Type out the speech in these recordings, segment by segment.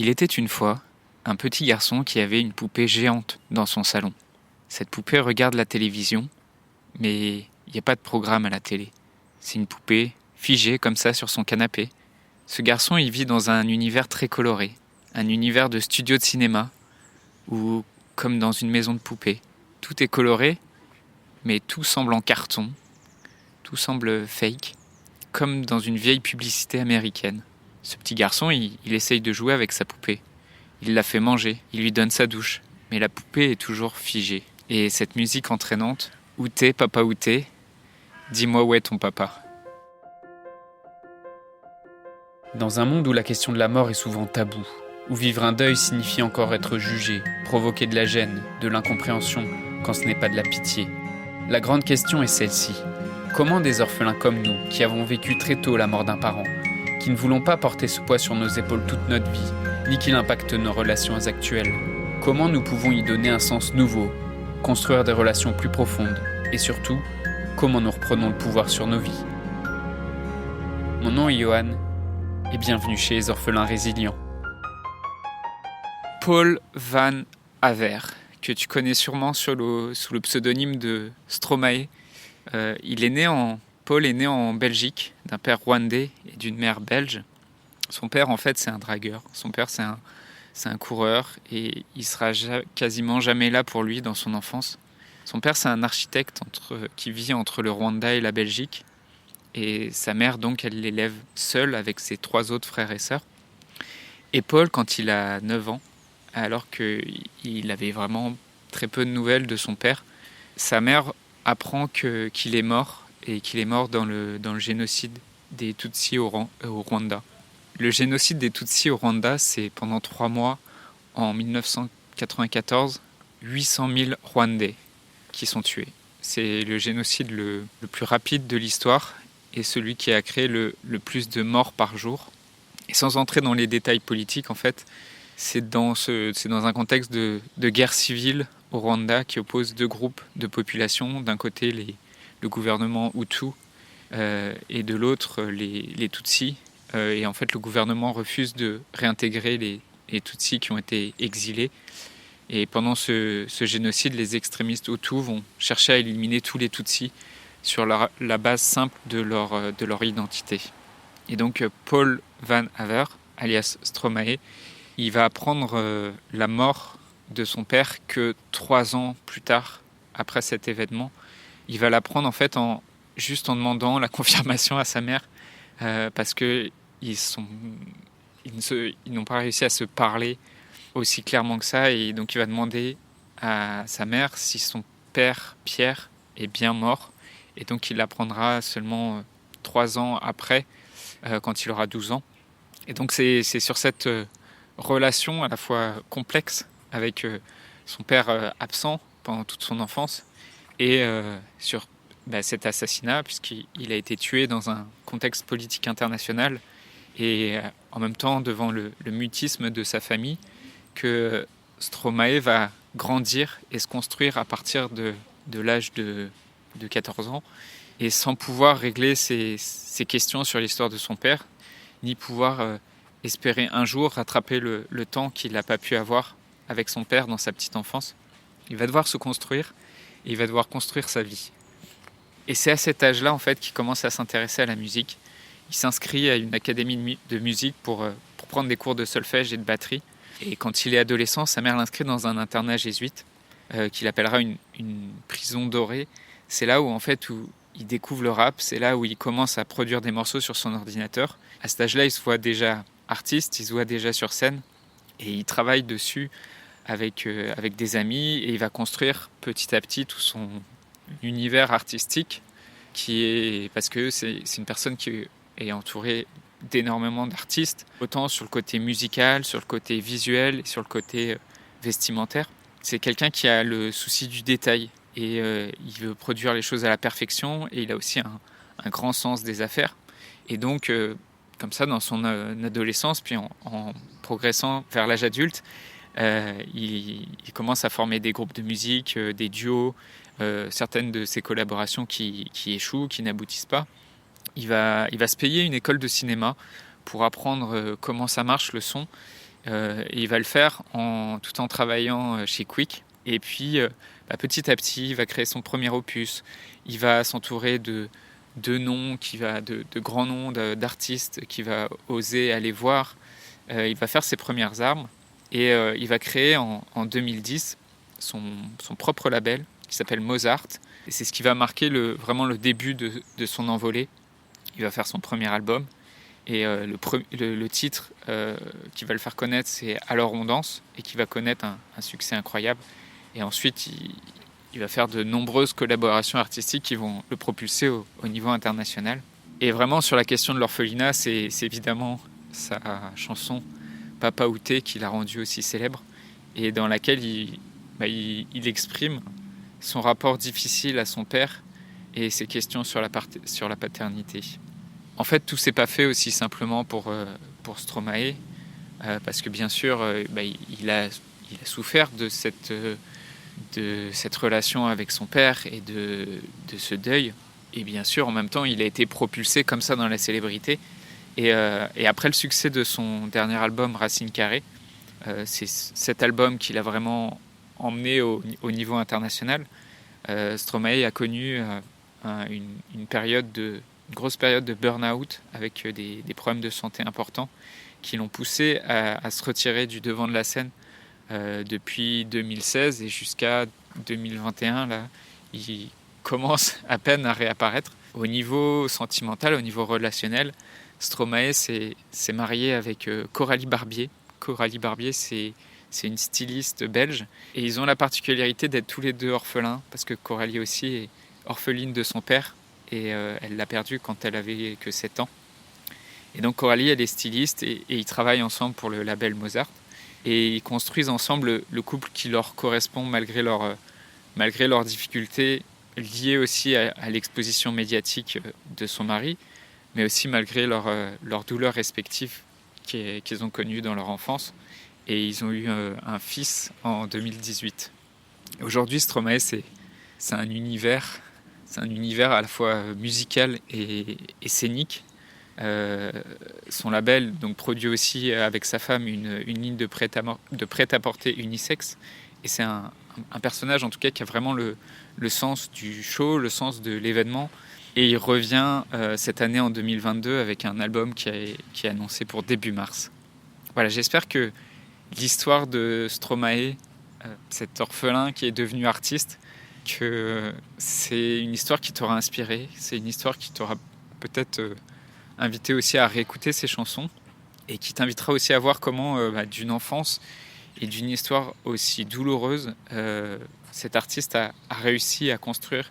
Il était une fois un petit garçon qui avait une poupée géante dans son salon. Cette poupée regarde la télévision, mais il n'y a pas de programme à la télé. C'est une poupée figée comme ça sur son canapé. Ce garçon, il vit dans un univers très coloré, un univers de studio de cinéma, ou comme dans une maison de poupées. Tout est coloré, mais tout semble en carton, tout semble fake, comme dans une vieille publicité américaine. Ce petit garçon, il essaye de jouer avec sa poupée. Il la fait manger, il lui donne sa douche, mais la poupée est toujours figée. Et cette musique entraînante, où t'es, papa, où t'es? Dis-moi où est ton papa. Dans un monde où la question de la mort est souvent taboue, où vivre un deuil signifie encore être jugé, provoquer de la gêne, de l'incompréhension, quand ce n'est pas de la pitié, la grande question est celle-ci. Comment des orphelins comme nous, qui avons vécu très tôt la mort d'un parent, qui ne voulons pas porter ce poids sur nos épaules toute notre vie, ni qu'il impacte nos relations actuelles, comment nous pouvons y donner un sens nouveau, construire des relations plus profondes, et surtout, comment nous reprenons le pouvoir sur nos vies. Mon nom est Johan, et bienvenue chez les orphelins résilients. Paul Van Haver, que tu connais sûrement sous le pseudonyme de Stromae. Paul est né en Belgique, d'un père rwandais et d'une mère belge. Son père, en fait, c'est un dragueur. Son père, c'est un coureur et il sera quasiment jamais là pour lui dans son enfance. Son père, c'est un architecte qui vit entre le Rwanda et la Belgique. Et sa mère, donc, elle l'élève seule avec ses 3 autres frères et sœurs. Et Paul, quand il a 9 ans, alors qu'il avait vraiment très peu de nouvelles de son père, sa mère apprend qu'il est mort, et qu'il est mort dans le génocide des Tutsis au Rwanda. Le génocide des Tutsis au Rwanda, c'est pendant 3 mois, en 1994, 800 000 Rwandais qui sont tués. C'est le génocide le plus rapide de l'histoire et celui qui a créé le plus de morts par jour. Et sans entrer dans les détails politiques, en fait, c'est dans un contexte de guerre civile au Rwanda qui oppose 2 groupes de population. D'un côté, le gouvernement Hutu et de l'autre, les Tutsis. Et en fait, le gouvernement refuse de réintégrer les Tutsis qui ont été exilés. Et pendant ce génocide, les extrémistes Hutus vont chercher à éliminer tous les Tutsis sur la base simple de leur identité. Et donc, Paul Van Haver, alias Stromae, il va apprendre la mort de son père que 3 ans plus tard, après cet événement. Il va l'apprendre en fait juste en demandant la confirmation à sa mère, parce que ils n'ont pas réussi à se parler aussi clairement que ça, et donc il va demander à sa mère si son père Pierre est bien mort, et donc il l'apprendra seulement 3 ans après, quand il aura 12 ans. Et donc c'est sur cette relation à la fois complexe avec son père absent pendant toute son enfance, et sur cet assassinat, puisqu'il a été tué dans un contexte politique international, et en même temps devant le mutisme de sa famille, que Stromae va grandir et se construire à partir de l'âge de 14 ans, et sans pouvoir régler ses questions sur l'histoire de son père, ni pouvoir espérer un jour rattraper le temps qu'il n'a pas pu avoir avec son père dans sa petite enfance. Il va devoir se construire, et il va devoir construire sa vie. Et c'est à cet âge-là, en fait, qu'il commence à s'intéresser à la musique. Il s'inscrit à une académie de musique pour prendre des cours de solfège et de batterie. Et quand il est adolescent, sa mère l'inscrit dans un internat jésuite qu'il appellera une prison dorée. C'est là où il découvre le rap, c'est là où il commence à produire des morceaux sur son ordinateur. À cet âge-là, il se voit déjà artiste, il se voit déjà sur scène, et il travaille dessus avec des amis, et il va construire petit à petit tout son univers artistique, parce que c'est une personne qui est entourée d'énormément d'artistes, autant sur le côté musical, sur le côté visuel et sur le côté vestimentaire. C'est quelqu'un qui a le souci du détail, et il veut produire les choses à la perfection, et il a aussi un grand sens des affaires. Et donc, comme ça, dans son adolescence, puis en progressant vers l'âge adulte, il commence à former des groupes de musique, des duos, certaines de ses collaborations qui échouent, qui n'aboutissent pas. Il va se payer une école de cinéma pour apprendre comment ça marche le son, Et il va le faire tout en travaillant chez Quick. Et puis, petit à petit, il va créer son premier opus. Il va s'entourer de noms, de grands noms d'artistes qu'il va oser aller voir. Il va faire ses premières armes. Et il va créer en 2010 son propre label qui s'appelle Mozart. Et c'est ce qui va marquer vraiment le début de son envolée. Il va faire son premier album. Et le titre qui va le faire connaître, c'est « Alors on danse » et qui va connaître un succès incroyable. Et ensuite, il va faire de nombreuses collaborations artistiques qui vont le propulser au niveau international. Et vraiment, sur la question de l'orphelinat, c'est évidemment sa chanson « Papa Outé » qui l'a rendu aussi célèbre et dans laquelle il exprime son rapport difficile à son père et ses questions sur la paternité. En fait, tout s'est pas fait aussi simplement pour Stromae, parce que bien sûr, il a souffert de cette relation avec son père et de ce deuil. Et bien sûr, en même temps, il a été propulsé comme ça dans la célébrité. Et après le succès de son dernier album, Racine Carrée, c'est cet album qui l'a vraiment emmené au niveau international. Stromae a connu une grosse période de burn-out avec des problèmes de santé importants qui l'ont poussé à se retirer du devant de la scène depuis 2016 et jusqu'à 2021. Là, il commence à peine à réapparaître. Au niveau sentimental, au niveau relationnel, Stromae s'est marié avec Coralie Barbier. Coralie Barbier, c'est une styliste belge et ils ont la particularité d'être tous les deux orphelins parce que Coralie aussi est orpheline de son père. Et elle l'a perdue quand elle avait que 7 ans. Et donc Coralie, elle est styliste et ils travaillent ensemble pour le label Mozart. Et ils construisent ensemble le couple qui leur correspond malgré leurs difficultés liées aussi à l'exposition médiatique de son mari, mais aussi malgré leurs douleurs respectives qu'ils ont connues dans leur enfance. Et ils ont eu un fils en 2018. Aujourd'hui, Stromae, c'est un univers. C'est un univers à la fois musical et scénique. Son label donc, produit aussi avec sa femme une ligne de prêt-à-porter unisexe. Et c'est un personnage en tout cas qui a vraiment le sens du show, le sens de l'événement. Et il revient cette année en 2022 avec un album qui est annoncé pour début mars. Voilà, j'espère que l'histoire de Stromae, cet orphelin qui est devenu artiste, que c'est une histoire qui t'aura inspiré, c'est une histoire qui t'aura peut-être invité aussi à réécouter ses chansons et qui t'invitera aussi à voir comment d'une enfance et d'une histoire aussi douloureuse, cet artiste a réussi à construire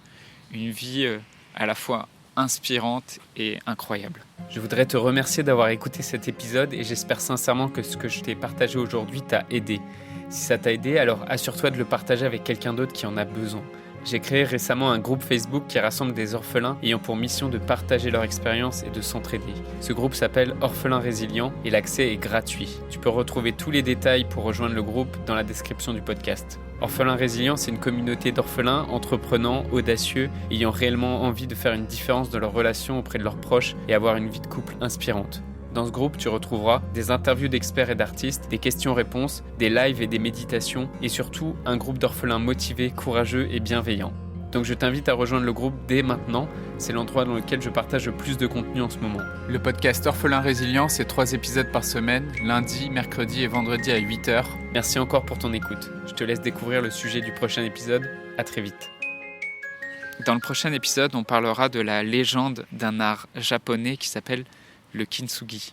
une vie à la fois inspirante et incroyable. Je voudrais te remercier d'avoir écouté cet épisode et j'espère sincèrement que ce que je t'ai partagé aujourd'hui t'a aidé. Si ça t'a aidé, alors assure-toi de le partager avec quelqu'un d'autre qui en a besoin. J'ai créé récemment un groupe Facebook qui rassemble des orphelins ayant pour mission de partager leur expérience et de s'entraider. Ce groupe s'appelle Orphelins Résilients et l'accès est gratuit. Tu peux retrouver tous les détails pour rejoindre le groupe dans la description du podcast. Orphelins Résilients, c'est une communauté d'orphelins entreprenants, audacieux, ayant réellement envie de faire une différence dans leurs relations auprès de leurs proches et avoir une vie de couple inspirante. Dans ce groupe, tu retrouveras des interviews d'experts et d'artistes, des questions-réponses, des lives et des méditations, et surtout un groupe d'orphelins motivés, courageux et bienveillants. Donc je t'invite à rejoindre le groupe dès maintenant, c'est l'endroit dans lequel je partage le plus de contenu en ce moment. Le podcast Orphelins Résilients, c'est 3 épisodes par semaine, lundi, mercredi et vendredi à 8h. Merci encore pour ton écoute. Je te laisse découvrir le sujet du prochain épisode. À très vite. Dans le prochain épisode, on parlera de la légende d'un art japonais qui s'appelle le kintsugi.